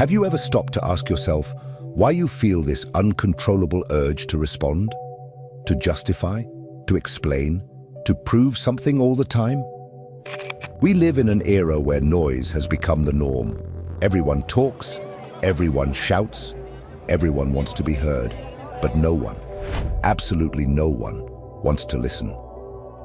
Have you ever stopped to ask yourself why you feel this uncontrollable urge to respond, to justify, to explain, to prove something all the time? We live in an era where noise has become the norm. Everyone talks, everyone shouts, everyone wants to be heard, but no one, absolutely no one, wants to listen.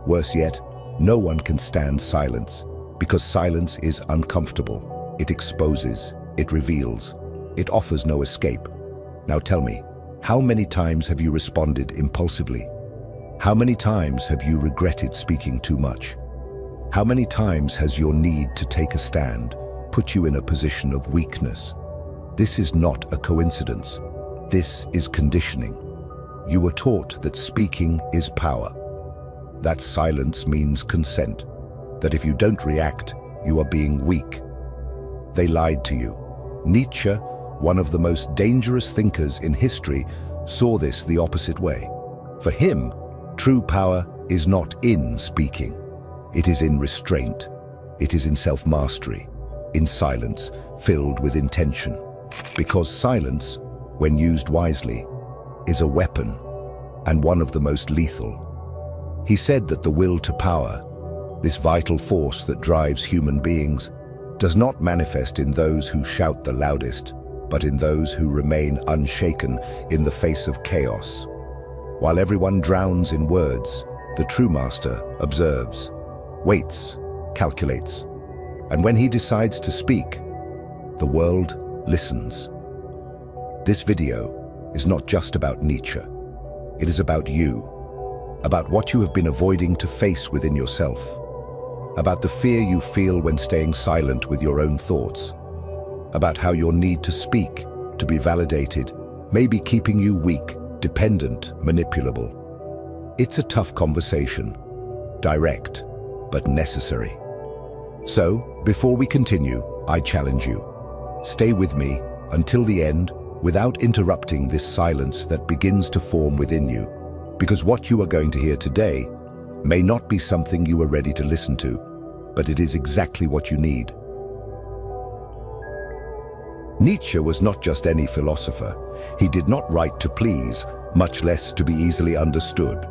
Worse yet, no one can stand silence, because silence is uncomfortable. It exposes, it reveals, it offers no escape. Now tell me, how many times have you responded impulsively? How many times have you regretted speaking too much? How many times has your need to take a stand put you in a position of weakness? This is not a coincidence. This is conditioning. You were taught that speaking is power, that silence means consent, that if you don't react, you are being weak. They lied to you. Nietzsche, one of the most dangerous thinkers in history, saw this the opposite way. For him, true power is not in speaking. It is in restraint. It is in self-mastery, in silence filled with intention. Because silence, when used wisely, is a weapon, and one of the most lethal. He said that the will to power, this vital force that drives human beings, does not manifest in those who shout the loudest, but in those who remain unshaken in the face of chaos. While everyone drowns in words, the true master observes, waits, calculates, and when he decides to speak, the world listens. This video is not just about Nietzsche. It is about you, about what you have been avoiding to face within yourself, about the fear you feel when staying silent with your own thoughts, about how your need to speak, to be validated, may be keeping you weak, dependent, manipulable. It's a tough conversation, direct, but necessary. So, before we continue, I challenge you. Stay with me until the end without interrupting this silence that begins to form within you, because what you are going to hear today may not be something you are ready to listen to, but it is exactly what you need. Nietzsche was not just any philosopher. He did not write to please, much less to be easily understood.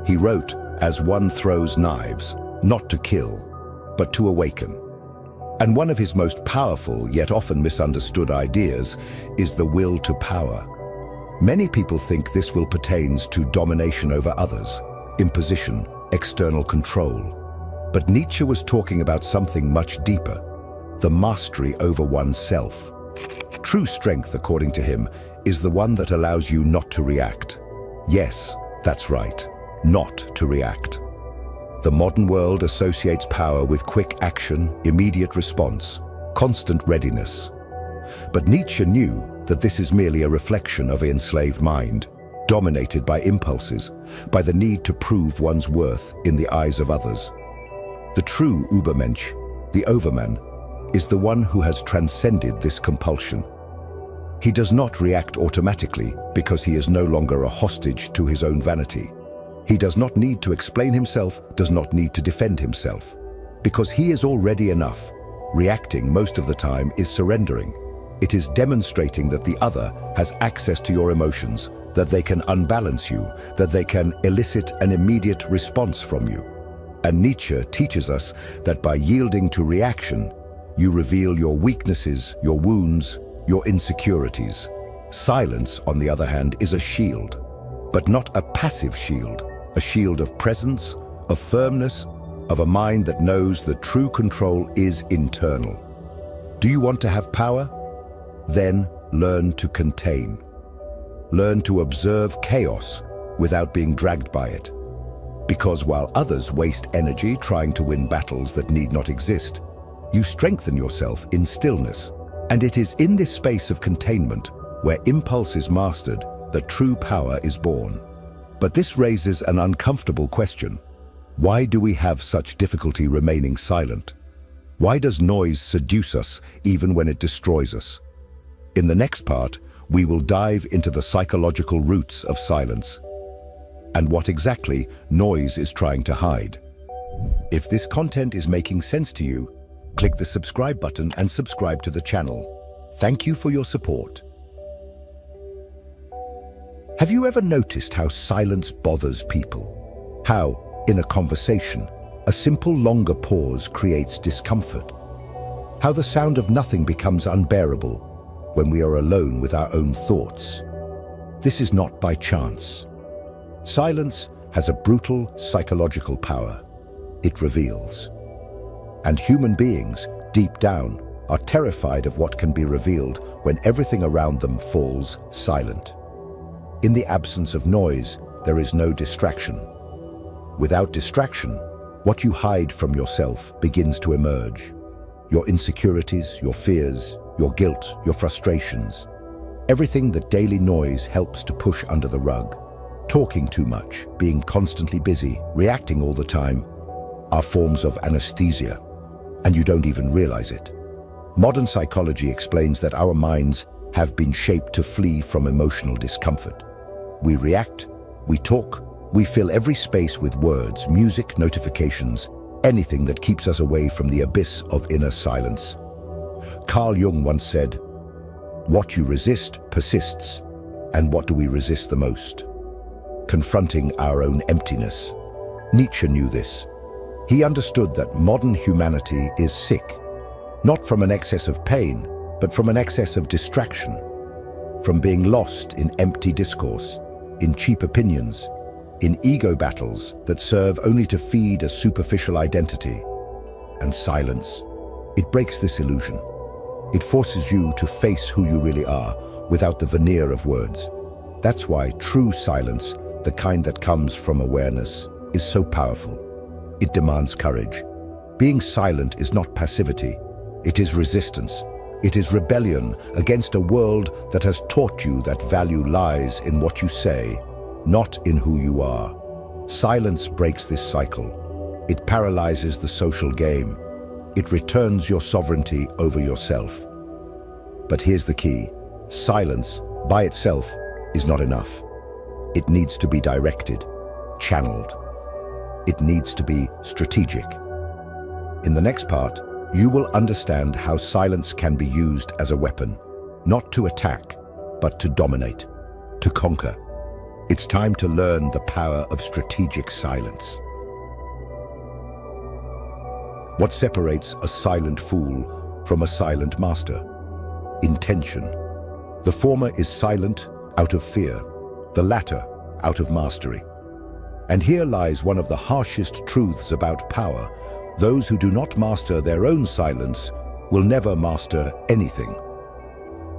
He wrote, as one throws knives, not to kill, but to awaken. And one of his most powerful, yet often misunderstood ideas is the will to power. Many people think this will pertains to domination over others, imposition, external control. But Nietzsche was talking about something much deeper, the mastery over oneself. True strength, according to him, is the one that allows you not to react. Yes, that's right, not to react. The modern world associates power with quick action, immediate response, constant readiness. But Nietzsche knew that this is merely a reflection of an enslaved mind, dominated by impulses, by the need to prove one's worth in the eyes of others. The true Übermensch, the overman, is the one who has transcended this compulsion. He does not react automatically because he is no longer a hostage to his own vanity. He does not need to explain himself, does not need to defend himself, because he is already enough. Reacting most of the time is surrendering. It is demonstrating that the other has access to your emotions, that they can unbalance you, that they can elicit an immediate response from you. And Nietzsche teaches us that by yielding to reaction, you reveal your weaknesses, your wounds, your insecurities. Silence, on the other hand, is a shield, but not a passive shield, a shield of presence, of firmness, of a mind that knows that true control is internal. Do you want to have power? Then learn to contain. Learn to observe chaos without being dragged by it. Because while others waste energy trying to win battles that need not exist, you strengthen yourself in stillness. And it is in this space of containment, where impulse is mastered, that true power is born. But this raises an uncomfortable question. Why do we have such difficulty remaining silent? Why does noise seduce us even when it destroys us? In the next part, we will dive into the psychological roots of silence and what exactly noise is trying to hide. If this content is making sense to you, click the subscribe button and subscribe to the channel. Thank you for your support. Have you ever noticed how silence bothers people? How, in a conversation, a simple longer pause creates discomfort? How the sound of nothing becomes unbearable when we are alone with our own thoughts? This is not by chance. Silence has a brutal psychological power. It reveals. And human beings, deep down, are terrified of what can be revealed when everything around them falls silent. In the absence of noise, there is no distraction. Without distraction, what you hide from yourself begins to emerge. Your insecurities, your fears, your guilt, your frustrations. Everything that daily noise helps to push under the rug. Talking too much, being constantly busy, reacting all the time, are forms of anesthesia, and you don't even realize it. Modern psychology explains that our minds have been shaped to flee from emotional discomfort. We react, we talk, we fill every space with words, music, notifications, anything that keeps us away from the abyss of inner silence. Carl Jung once said, "What you resist persists, and what do we resist the most? Confronting our own emptiness." Nietzsche knew this. He understood that modern humanity is sick, not from an excess of pain, but from an excess of distraction, from being lost in empty discourse, in cheap opinions, in ego battles that serve only to feed a superficial identity. And silence, it breaks this illusion. It forces you to face who you really are without the veneer of words. That's why true silence, the kind that comes from awareness, is so powerful. It demands courage. Being silent is not passivity. It is resistance. It is rebellion against a world that has taught you that value lies in what you say, not in who you are. Silence breaks this cycle. It paralyzes the social game. It returns your sovereignty over yourself. But here's the key. Silence, by itself, is not enough. It needs to be directed, channeled. It needs to be strategic. In the next part, you will understand how silence can be used as a weapon, not to attack, but to dominate, to conquer. It's time to learn the power of strategic silence. What separates a silent fool from a silent master? Intention. The former is silent out of fear, the latter out of mastery. And here lies one of the harshest truths about power. Those who do not master their own silence will never master anything.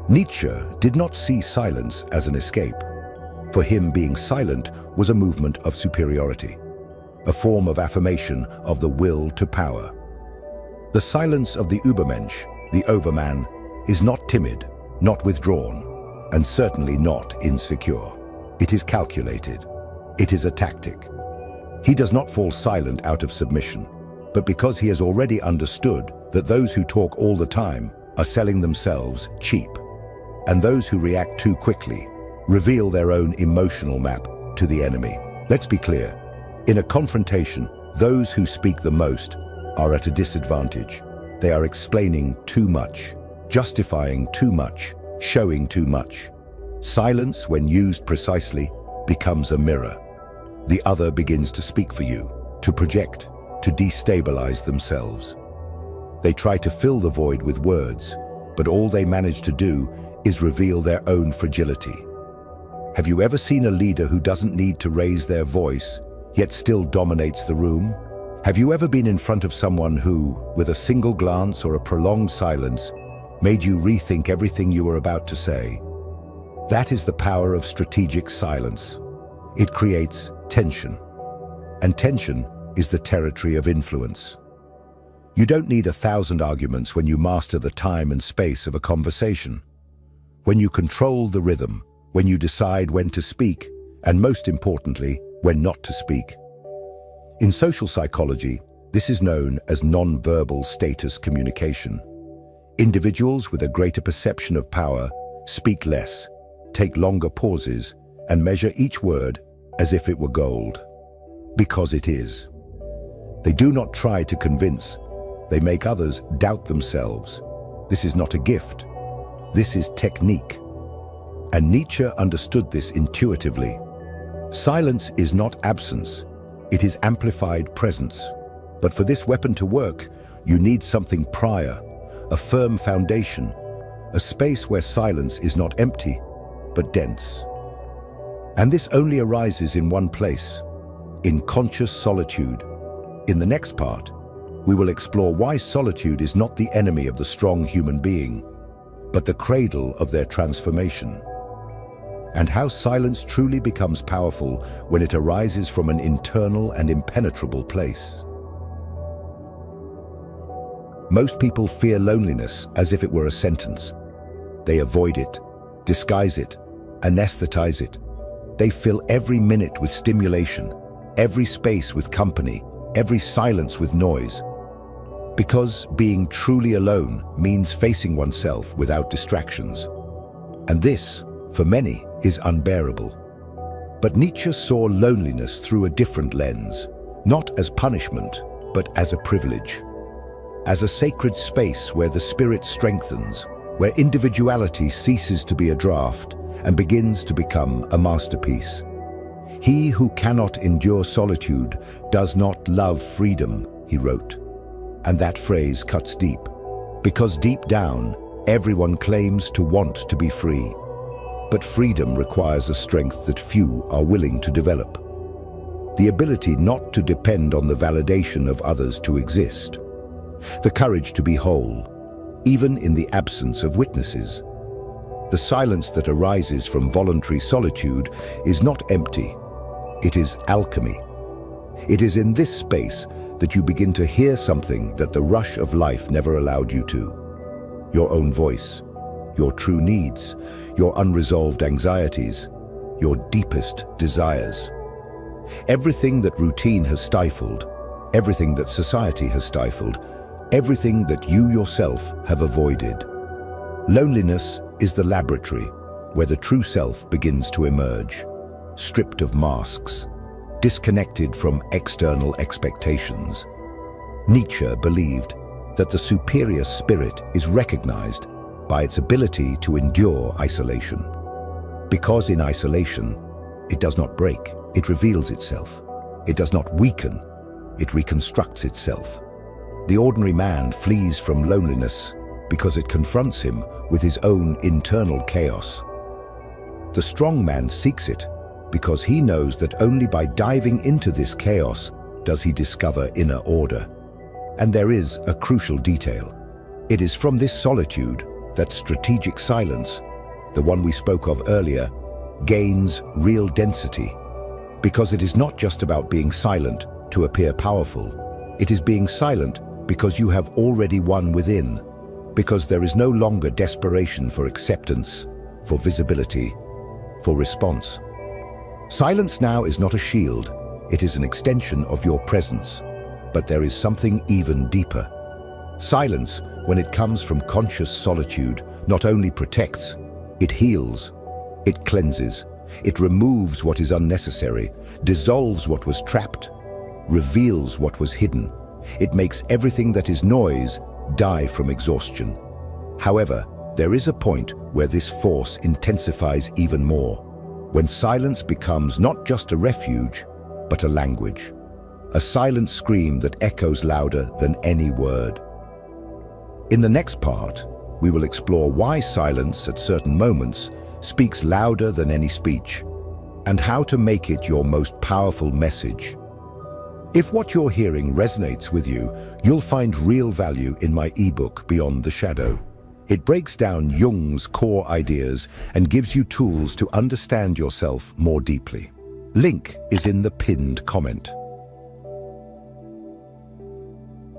Nietzsche did not see silence as an escape. For him, being silent was a movement of superiority, a form of affirmation of the will to power. The silence of the Übermensch, the overman, is not timid, not withdrawn, and certainly not insecure. It is calculated. It is a tactic. He does not fall silent out of submission, but because he has already understood that those who talk all the time are selling themselves cheap, and those who react too quickly reveal their own emotional map to the enemy. Let's be clear. In a confrontation, those who speak the most are at a disadvantage. They are explaining too much, justifying too much, showing too much. Silence, when used precisely, becomes a mirror. The other begins to speak for you, to project, to destabilize themselves. They try to fill the void with words, but all they manage to do is reveal their own fragility. Have you ever seen a leader who doesn't need to raise their voice, yet still dominates the room? Have you ever been in front of someone who, with a single glance or a prolonged silence, made you rethink everything you were about to say? That is the power of strategic silence. It creates tension, and tension is the territory of influence. You don't need 1,000 arguments when you master the time and space of a conversation. When you control the rhythm, when you decide when to speak, and most importantly, when not to speak. In social psychology, this is known as non-verbal status communication. Individuals with a greater perception of power speak less, take longer pauses, and measure each word as if it were gold. Because it is. They do not try to convince. They make others doubt themselves. This is not a gift. This is technique. And Nietzsche understood this intuitively. Silence is not absence, it is amplified presence. But for this weapon to work, you need something prior, a firm foundation, a space where silence is not empty, but dense. And this only arises in one place, in conscious solitude. In the next part, we will explore why solitude is not the enemy of the strong human being, but the cradle of their transformation. And how silence truly becomes powerful when it arises from an internal and impenetrable place. Most people fear loneliness as if it were a sentence. They avoid it, disguise it, anesthetize it. They fill every minute with stimulation, every space with company, every silence with noise. Because being truly alone means facing oneself without distractions. And this, for many, is unbearable. But Nietzsche saw loneliness through a different lens, not as punishment, but as a privilege. As a sacred space where the spirit strengthens, where individuality ceases to be a draft and begins to become a masterpiece. He who cannot endure solitude does not love freedom, he wrote. And that phrase cuts deep, because deep down, everyone claims to want to be free. But freedom requires a strength that few are willing to develop. The ability not to depend on the validation of others to exist. The courage to be whole, even in the absence of witnesses. The silence that arises from voluntary solitude is not empty. It is alchemy. It is in this space that you begin to hear something that the rush of life never allowed you to. Your own voice, your true needs, your unresolved anxieties, your deepest desires. Everything that routine has stifled, everything that society has stifled, everything that you yourself have avoided. Loneliness is the laboratory where the true self begins to emerge, stripped of masks, disconnected from external expectations. Nietzsche believed that the superior spirit is recognized by its ability to endure isolation. Because in isolation, it does not break, it reveals itself. It does not weaken, it reconstructs itself. The ordinary man flees from loneliness because it confronts him with his own internal chaos. The strong man seeks it because he knows that only by diving into this chaos does he discover inner order. And there is a crucial detail. It is from this solitude that strategic silence, the one we spoke of earlier, gains real density. Because it is not just about being silent to appear powerful. It is being silent because you have already won within. Because there is no longer desperation for acceptance, for visibility, for response. Silence now is not a shield, it is an extension of your presence. But there is something even deeper. Silence, when it comes from conscious solitude, not only protects, it heals, it cleanses, it removes what is unnecessary, dissolves what was trapped, reveals what was hidden. It makes everything that is noise die from exhaustion. However, there is a point where this force intensifies even more, when silence becomes not just a refuge, but a language. A silent scream that echoes louder than any word. In the next part, we will explore why silence at certain moments speaks louder than any speech, and how to make it your most powerful message. If what you're hearing resonates with you, you'll find real value in my ebook, Beyond the Shadow. It breaks down Jung's core ideas and gives you tools to understand yourself more deeply. Link is in the pinned comment.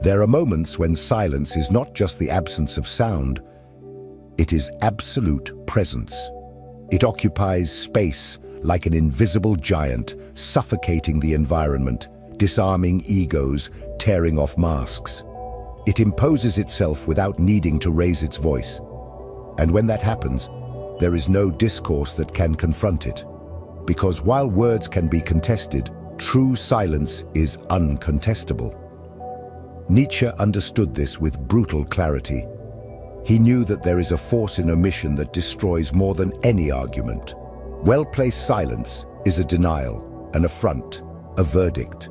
There are moments when silence is not just the absence of sound, it is absolute presence. It occupies space like an invisible giant, suffocating the environment, disarming egos, tearing off masks. It imposes itself without needing to raise its voice. And when that happens, there is no discourse that can confront it. Because while words can be contested, true silence is uncontestable. Nietzsche understood this with brutal clarity. He knew that there is a force in omission that destroys more than any argument. Well-placed silence is a denial, an affront, a verdict.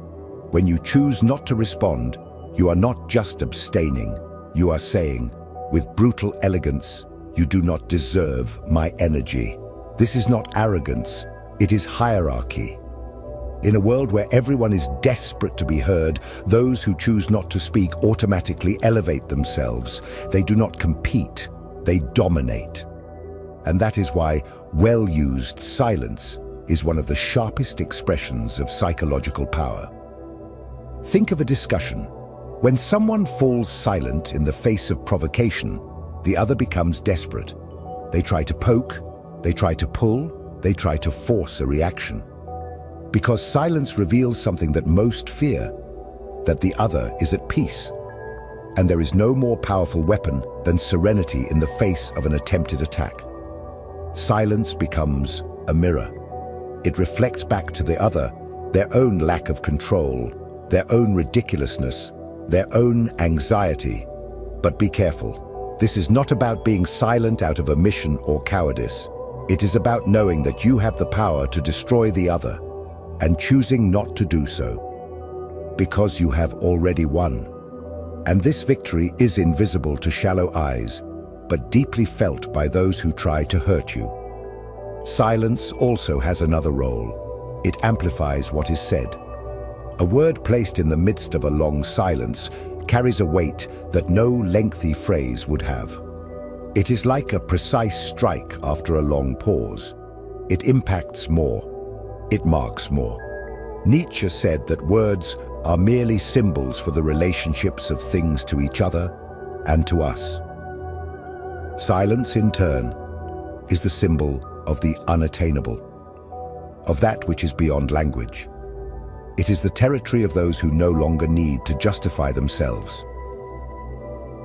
When you choose not to respond, you are not just abstaining, you are saying, with brutal elegance, you do not deserve my energy. This is not arrogance, it is hierarchy. In a world where everyone is desperate to be heard, those who choose not to speak automatically elevate themselves. They do not compete, they dominate. And that is why well-used silence is one of the sharpest expressions of psychological power. Think of a discussion. When someone falls silent in the face of provocation, the other becomes desperate. They try to poke, they try to pull, they try to force a reaction. Because silence reveals something that most fear, that the other is at peace. And there is no more powerful weapon than serenity in the face of an attempted attack. Silence becomes a mirror. It reflects back to the other their own lack of control, their own ridiculousness, their own anxiety. But be careful. This is not about being silent out of omission or cowardice. It is about knowing that you have the power to destroy the other and choosing not to do so, because you have already won. And this victory is invisible to shallow eyes, but deeply felt by those who try to hurt you. Silence also has another role. It amplifies what is said. A word placed in the midst of a long silence carries a weight that no lengthy phrase would have. It is like a precise strike after a long pause. It impacts more. It marks more. Nietzsche said that words are merely symbols for the relationships of things to each other and to us. Silence, in turn, is the symbol of the unattainable, of that which is beyond language. It is the territory of those who no longer need to justify themselves.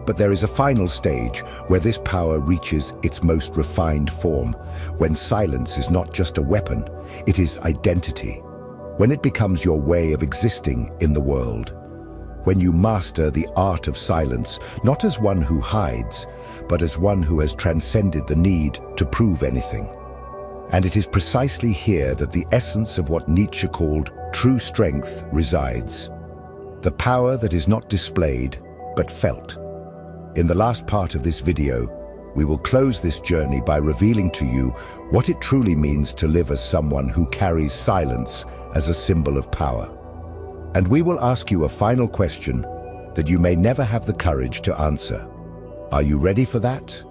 But there is a final stage where this power reaches its most refined form, when silence is not just a weapon, it is identity. When it becomes your way of existing in the world. When you master the art of silence, not as one who hides, but as one who has transcended the need to prove anything. And it is precisely here that the essence of what Nietzsche called true strength resides. The power that is not displayed, but felt. In the last part of this video, we will close this journey by revealing to you what it truly means to live as someone who carries silence as a symbol of power. And we will ask you a final question that you may never have the courage to answer. Are you ready for that?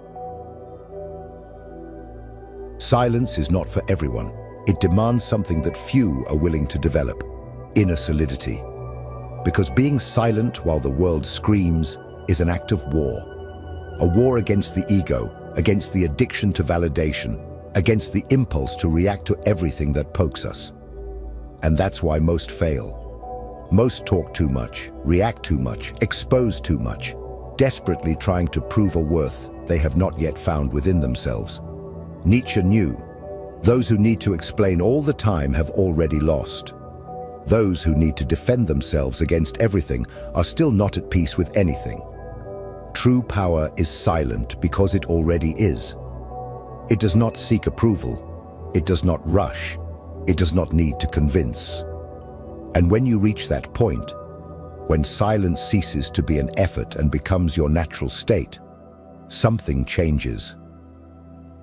Silence is not for everyone. It demands something that few are willing to develop: inner solidity. Because being silent while the world screams is an act of war. A war against the ego, against the addiction to validation, against the impulse to react to everything that pokes us. And that's why most fail. Most talk too much, react too much, expose too much, desperately trying to prove a worth they have not yet found within themselves. Nietzsche knew, those who need to explain all the time have already lost. Those who need to defend themselves against everything are still not at peace with anything. True power is silent because it already is. It does not seek approval. It does not rush. It does not need to convince. And when you reach that point, when silence ceases to be an effort and becomes your natural state, something changes.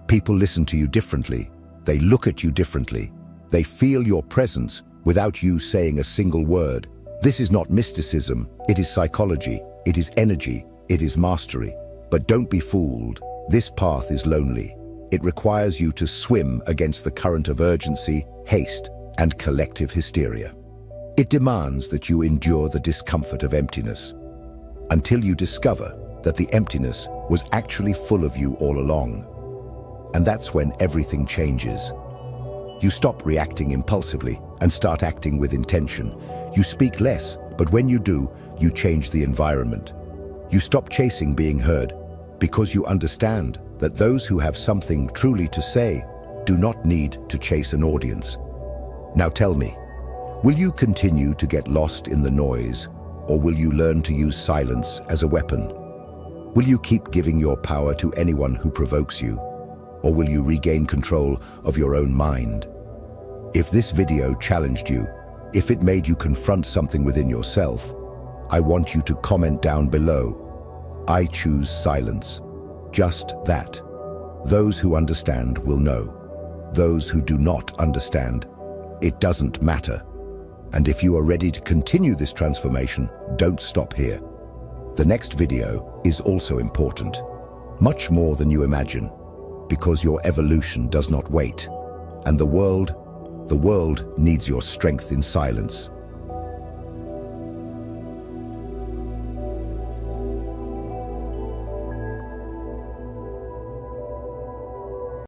People listen to you differently. They look at you differently. They feel your presence without you saying a single word. This is not mysticism. It is psychology. It is energy. It is mastery. But don't be fooled. This path is lonely. It requires you to swim against the current of urgency, haste, and collective hysteria. It demands that you endure the discomfort of emptiness until you discover that the emptiness was actually full of you all along. And that's when everything changes. You stop reacting impulsively and start acting with intention. You speak less, but when you do, you change the environment. You stop chasing being heard because you understand that those who have something truly to say do not need to chase an audience. Now tell me, will you continue to get lost in the noise, or will you learn to use silence as a weapon? Will you keep giving your power to anyone who provokes you? Or will you regain control of your own mind? If this video challenged you, if it made you confront something within yourself, I want you to comment down below. I choose silence. Just that. Those who understand will know. Those who do not understand, it doesn't matter. And if you are ready to continue this transformation, don't stop here. The next video is also important, much more than you imagine, because your evolution does not wait, and the world needs your strength in silence.